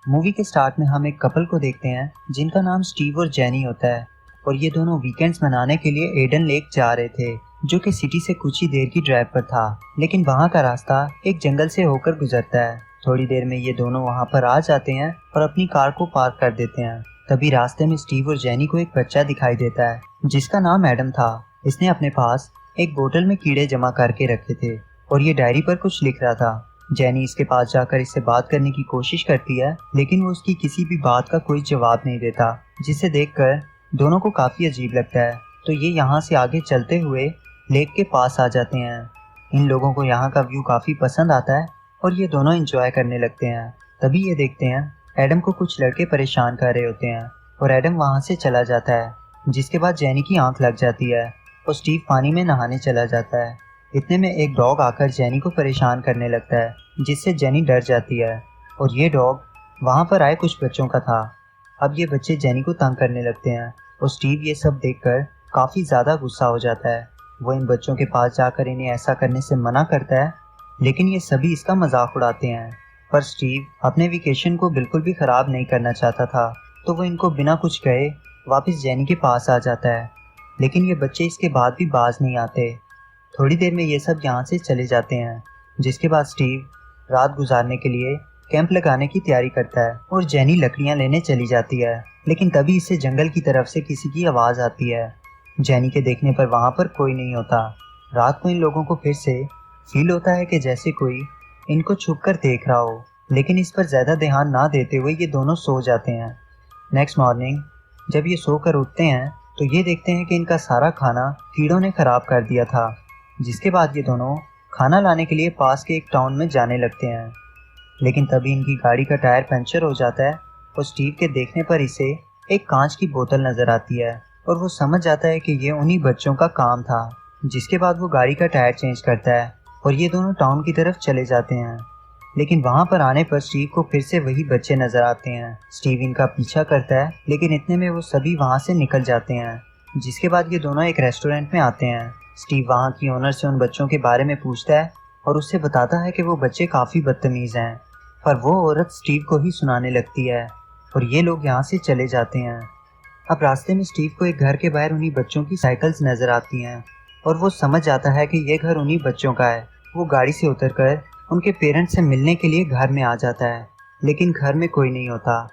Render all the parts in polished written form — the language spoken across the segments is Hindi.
मूवी के स्टार्ट में हम एक कपल को देखते हैं जिनका नाम स्टीव और जेनी होता है और ये दोनों वीकेंड्स मनाने के लिए एडन लेक जा रहे थे जो कि सिटी से कुछ ही देर की ड्राइव पर था। लेकिन वहाँ का रास्ता एक जंगल से होकर गुजरता है। थोड़ी देर में ये दोनों वहाँ पर आ जाते हैं और अपनी कार को पार्क कर देते हैं। तभी रास्ते में स्टीव और जेनी को एक बच्चा दिखाई देता है जिसका नाम एडम था। इसने अपने पास एक बोतल में कीड़े जमा करके रखे थे और ये डायरी पर कुछ लिख रहा था। जेनी इसके पास जाकर इससे बात करने की कोशिश करती है लेकिन वो उसकी किसी भी बात का कोई जवाब नहीं देता, जिसे देखकर दोनों को काफी अजीब लगता है। तो ये यहाँ से आगे चलते हुए लेक के पास आ जाते हैं। इन लोगों को यहाँ का व्यू काफी पसंद आता है और ये दोनों एंजॉय करने लगते हैं। तभी ये देखते हैं एडम को कुछ लड़के परेशान कर रहे होते हैं और एडम वहाँ से चला जाता है, जिसके बाद जेनी की आंख लग जाती है और स्टीव पानी में नहाने चला जाता है। इतने में एक डॉग आकर जेनी को परेशान करने लगता है, जिससे जेनी डर जाती है और ये डॉग वहाँ पर आए कुछ बच्चों का था। अब ये बच्चे जेनी को तंग करने लगते हैं और स्टीव ये सब देखकर काफ़ी ज़्यादा गुस्सा हो जाता है। वो इन बच्चों के पास जाकर इन्हें ऐसा करने से मना करता है लेकिन ये सभी इसका मजाक उड़ाते हैं। पर स्टीव अपने वेकेशन को बिल्कुल भी ख़राब नहीं करना चाहता था, तो वो इनको बिना कुछ कहे वापस जेनी के पास आ जाता है। लेकिन ये बच्चे इसके बाद भी बाज नहीं आते। थोड़ी देर में ये सब यहाँ से चले जाते हैं, जिसके बाद स्टीव रात गुजारने के लिए कैंप लगाने की तैयारी करता है और जेनी लकड़ियाँ लेने चली जाती है। लेकिन तभी इसे जंगल की तरफ से किसी की आवाज़ आती है। जेनी के देखने पर वहाँ पर कोई नहीं होता। रात को इन लोगों को फिर से फील होता है कि जैसे कोई इनको छुप कर देख रहा हो, लेकिन इस पर ज़्यादा ध्यान ना देते हुए ये दोनों सो जाते हैं। नेक्स्ट मॉर्निंग जब ये सोकर उठते हैं तो ये देखते हैं कि इनका सारा खाना कीड़ों ने ख़राब कर दिया था, जिसके बाद ये दोनों खाना लाने के लिए पास के एक टाउन में जाने लगते हैं। लेकिन तभी इनकी गाड़ी का टायर पंचर हो जाता है और स्टीव के देखने पर इसे एक कांच की बोतल नज़र आती है और वो समझ जाता है कि ये उन्हीं बच्चों का काम था। जिसके बाद वो गाड़ी का टायर चेंज करता है और ये दोनों टाउन की तरफ चले जाते हैं। लेकिन वहाँ पर आने पर स्टीव को फिर से वही बच्चे नज़र आते हैं। स्टीव इनका पीछा करता है लेकिन इतने में वो सभी वहाँ से निकल जाते हैं। जिसके बाद ये दोनों एक रेस्टोरेंट में आते हैं। स्टीव वहाँ की ओनर से उन बच्चों के बारे में पूछता है और उससे बताता है कि वो बच्चे काफ़ी बदतमीज़ हैं। पर वो औरत स्टीव को ही सुनाने लगती है और ये लोग यहाँ से चले जाते हैं। अब रास्ते में स्टीव को एक घर के बाहर उन्हीं बच्चों की साइकिल्स नज़र आती हैं और वो समझ जाता है कि ये घर उन्हीं बच्चों का है। वो गाड़ी से उतरकर उनके पेरेंट्स से मिलने के लिए घर में आ जाता है, लेकिन घर में कोई नहीं होता।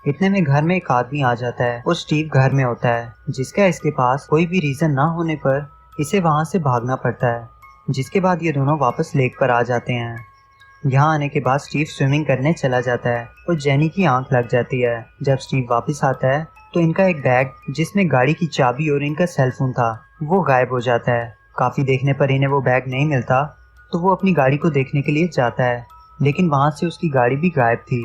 इतने में घर में एक आदमी आ जाता है और स्टीव घर में होता है, जिसका इसके पास कोई भी रीज़न ना होने पर इसे वहाँ से भागना पड़ता है। जिसके बाद ये दोनों वापस लेक पर आ जाते हैं। यहाँ आने के बाद स्टीव स्विमिंग करने चला जाता है और जेनी की आंख लग जाती है। जब स्टीव वापस आता है तो इनका एक बैग जिसमें गाड़ी की चाबी और इनका सेलफोन था वो गायब हो जाता है। काफ़ी देखने पर इन्हें वो बैग नहीं मिलता तो वो अपनी गाड़ी को देखने के लिए जाता है, लेकिन वहाँ से उसकी गाड़ी भी गायब थी।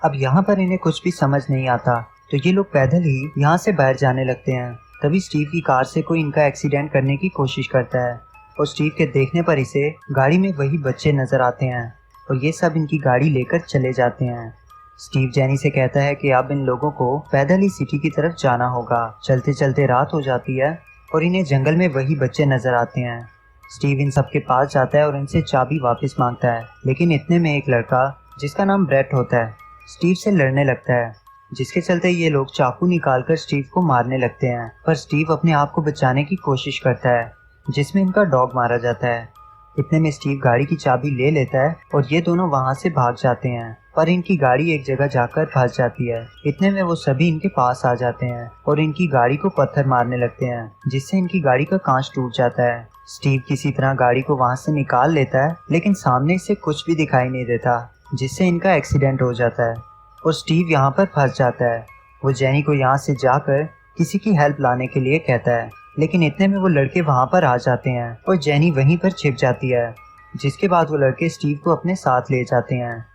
अब यहाँ पर इन्हें कुछ भी समझ नहीं आता तो ये लोग पैदल ही यहाँ से बाहर जाने लगते हैं। तभी स्टीव की कार से कोई इनका एक्सीडेंट करने की कोशिश करता है और स्टीव के देखने पर इसे गाड़ी में वही बच्चे नजर आते हैं और ये सब इनकी गाड़ी लेकर चले जाते हैं। स्टीव जेनी से कहता है कि अब इन लोगों को पैदल ही सिटी की तरफ जाना होगा। चलते चलते रात हो जाती है और इन्हें जंगल में वही बच्चे नजर आते हैं। स्टीव इन सब के पास जाता है और इनसे चाबी वापस मांगता है, लेकिन इतने में एक लड़का जिसका नाम ब्रेट होता है स्टीव से लड़ने लगता है, जिसके चलते ये लोग चाकू निकालकर स्टीव को मारने लगते हैं। पर स्टीव अपने आप को बचाने की कोशिश करता है, जिसमें इनका डॉग मारा जाता है। इतने में स्टीव गाड़ी की चाबी ले लेता है और ये दोनों वहाँ से भाग जाते हैं, पर इनकी गाड़ी एक जगह जाकर फंस जाती है। इतने में वो सभी इनके पास आ जाते हैं और इनकी गाड़ी को पत्थर मारने लगते हैं, जिससे इनकी गाड़ी का कांच टूट जाता है। स्टीव किसी तरह गाड़ी को वहाँ से निकाल लेता है, लेकिन सामने से कुछ भी दिखाई नहीं देता, जिससे इनका एक्सीडेंट हो जाता है और स्टीव यहाँ पर फंस जाता है। वो जेनी को यहाँ से जाकर किसी की हेल्प लाने के लिए कहता है, लेकिन इतने में वो लड़के वहाँ पर आ जाते हैं और जेनी वहीं पर छिप जाती है। जिसके बाद वो लड़के स्टीव को अपने साथ ले जाते हैं।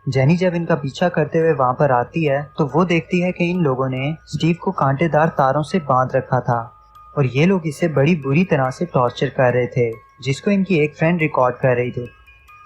जेनी जब इनका पीछा करते हुए वहाँ पर आती है तो वो देखती है कि इन लोगों ने स्टीव को कांटेदार तारों से बांध रखा था और ये लोग इसे बड़ी बुरी तरह से टॉर्चर कर रहे थे, जिसको इनकी एक फ्रेंड रिकॉर्ड कर रही थी।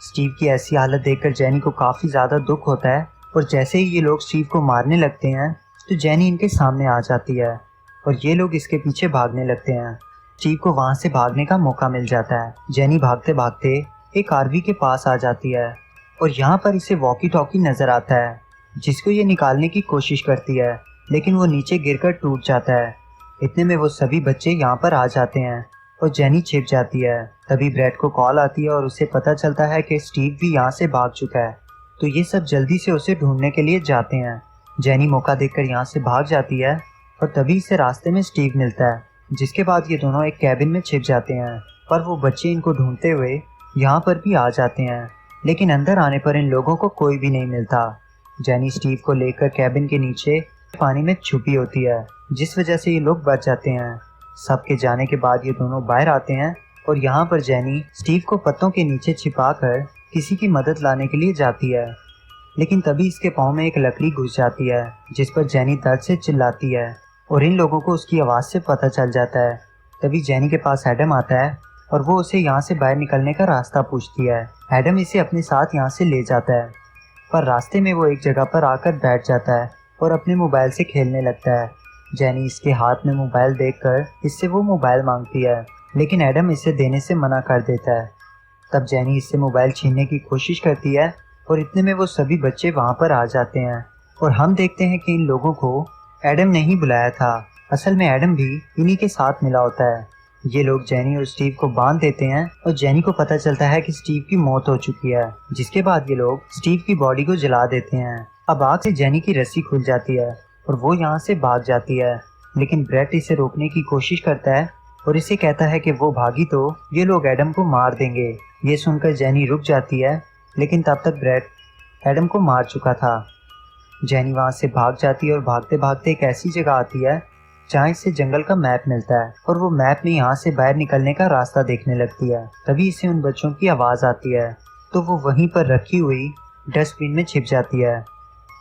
स्टीव की ऐसी हालत देखकर जेनी को काफ़ी ज़्यादा दुख होता है और जैसे ही ये लोग स्टीव को मारने लगते हैं तो जेनी इनके सामने आ जाती है और ये लोग इसके पीछे भागने लगते हैं। स्टीव को वहाँ से भागने का मौका मिल जाता है। जेनी भागते भागते एक आरवी के पास आ जाती है और यहाँ पर इसे वॉकी टॉकी नज़र आता है, जिसको ये निकालने की कोशिश करती है, लेकिन वो नीचे गिरकर टूट जाता है। इतने में वो सभी बच्चे यहाँ पर आ जाते हैं और जेनी छिप जाती है। तभी ब्रैड को कॉल आती है और उसे पता चलता है कि स्टीव भी यहाँ से भाग चुका है। तो ये सब जल्दी से उसे ढूंढने के लिए जाते हैं। जेनी मौका देखकर यहाँ से भाग जाती है और तभी इसे रास्ते में स्टीव मिलता है, जिसके बाद ये दोनों एक कैबिन में छिप जाते हैं। पर वो बच्चे इनको ढूंढते हुए यहाँ पर भी आ जाते हैं, लेकिन अंदर आने पर इन लोगों को कोई भी नहीं मिलता। जेनी स्टीव को लेकर कैबिन के नीचे पानी में छुपी होती है, जिस वजह से ये लोग बच जाते हैं। सबके जाने के बाद ये दोनों बाहर आते हैं और यहाँ पर जेनी स्टीव को पत्तों के नीचे छिपाकर किसी की मदद लाने के लिए जाती है, लेकिन तभी इसके पाँव में एक लकड़ी घुस जाती है, जिस पर जेनी दर्द से चिल्लाती है और इन लोगों को उसकी आवाज़ से पता चल जाता है। तभी जेनी के पास एडम आता है और वो उसे यहाँ से बाहर निकलने का रास्ता पूछती है। एडम इसे अपने साथ यहाँ से ले जाता है, पर रास्ते में वो एक जगह पर आकर बैठ जाता है और अपने मोबाइल से खेलने लगता है। जेनी इसके हाथ में मोबाइल देखकर इससे वो मोबाइल मांगती है, लेकिन एडम इसे देने से मना कर देता है। तब जेनी इससे मोबाइल छीनने की कोशिश करती है और इतने में वो सभी बच्चे वहाँ पर आ जाते हैं और हम देखते हैं कि इन लोगों को एडम ने ही बुलाया था। असल में एडम भी इन्हीं के साथ मिला होता है। ये लोग जेनी और स्टीव को बांध देते हैं और जेनी को पता चलता है कि स्टीव की मौत हो चुकी है, जिसके बाद ये लोग स्टीव की बॉडी को जला देते हैं। अब आग से जेनी की रस्सी खुल जाती है और वो यहाँ से भाग जाती है, लेकिन ब्रैट इसे रोकने की कोशिश करता है और इसे कहता है कि वो भागी तो ये लोग एडम को मार देंगे। ये सुनकर जेनी रुक जाती है, लेकिन तब तक ब्रैट एडम को मार चुका था। जेनी वहाँ से भाग जाती है और भागते भागते एक ऐसी जगह आती है जहाँ इसे जंगल का मैप मिलता है और वो मैप में यहाँ से बाहर निकलने का रास्ता देखने लगती है। तभी इसे उन बच्चों की आवाज़ आती है, तो वो वहीं पर रखी हुई डस्टबिन में छिप जाती है।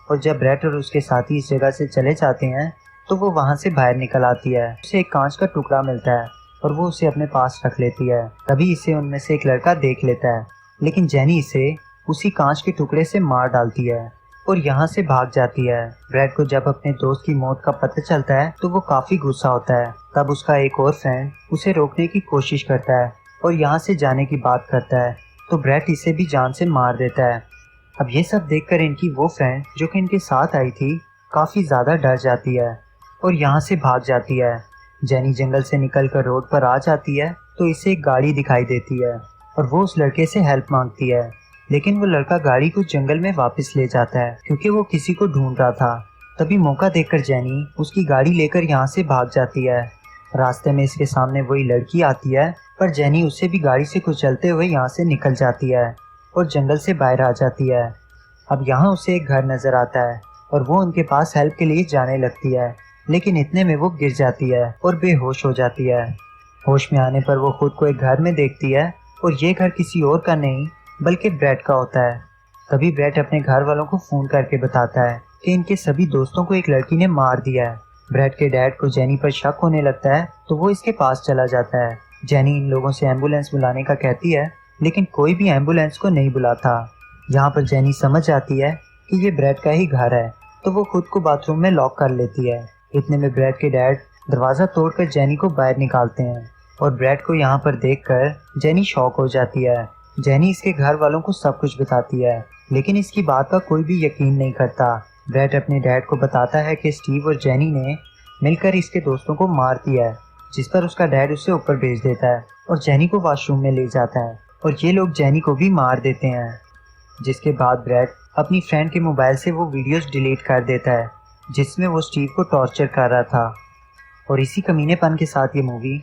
और जब ब्रैट और उसके साथी इस जगह से चले जाते हैं तो वो वहाँ से बाहर निकल आती है। उसे एक कांच का टुकड़ा मिलता है और वो उसे अपने पास रख लेती है। तभी इसे उनमें से एक लड़का देख लेता है, लेकिन जेनी इसे उसी कांच के टुकड़े से मार डालती है और यहाँ से भाग जाती है। ब्रैड को जब अपने दोस्त की मौत का पता चलता है तो वो काफी गुस्सा होता है। तब उसका एक और फ्रेंड उसे रोकने की कोशिश करता है और यहाँ से जाने की बात करता है, तो ब्रैड इसे भी जान से मार देता है। अब ये सब देखकर इनकी वो फ्रेंड जो कि इनके साथ आई थी काफी ज्यादा डर जाती है और यहाँ से भाग जाती है। जेनी जंगल से निकलकर रोड पर आ जाती है तो इसे एक गाड़ी दिखाई देती है और वो उस लड़के से हेल्प मांगती है, लेकिन वो लड़का गाड़ी को जंगल में वापस ले जाता है क्योंकि वो किसी को ढूंढ रहा था। तभी मौका देखकर जेनी उसकी गाड़ी लेकर यहाँ से भाग जाती है। रास्ते में इसके सामने वही लड़की आती है, पर जेनी उसे भी गाड़ी से कुचलते हुए यहाँ से निकल जाती है और जंगल से बाहर आ जाती है। अब यहाँ उसे एक घर नजर आता है और वो उनके पास हेल्प के लिए जाने लगती है, लेकिन इतने में वो गिर जाती है और बेहोश हो जाती है। होश में आने पर वो खुद को एक घर में देखती है और ये घर किसी और का नहीं बल्कि ब्रैड का होता है। तभी ब्रैड अपने घर वालों को फोन करके बताता है कि इनके सभी दोस्तों को एक लड़की ने मार दिया है। ब्रैड के डैड को जेनी पर शक होने लगता है तो वो इसके पास चला जाता है। जेनी इन लोगों से एम्बुलेंस बुलाने का कहती है, लेकिन कोई भी एम्बुलेंस को नहीं बुलाता। यहाँ पर जेनी समझ जाती है कि ये ब्रैड का ही घर है, तो वो खुद को बाथरूम में लॉक कर लेती है। इतने में ब्रैड के डैड दरवाजा तोड़कर जेनी को बाहर निकालते हैं और ब्रैड को यहाँ पर देखकर जेनी शॉक हो जाती है। जेनी इसके घर वालों को सब कुछ बताती है, लेकिन इसकी बात का कोई भी यकीन नहीं करता। ब्रैड अपने डैड को बताता है कि स्टीव और जेनी ने मिलकर इसके दोस्तों को मार दिया है, जिस पर उसका डैड उसे ऊपर भेज देता है और जेनी को वॉशरूम में ले जाता है और ये लोग जेनी को भी मार देते हैं। जिसके बाद ब्रैड अपनी फ्रेंड के मोबाइल से वो वीडियोस डिलीट कर देता है जिसमें वो स्टीव को टॉर्चर कर रहा था। और इसी कमीनेपन के साथ ये मूवी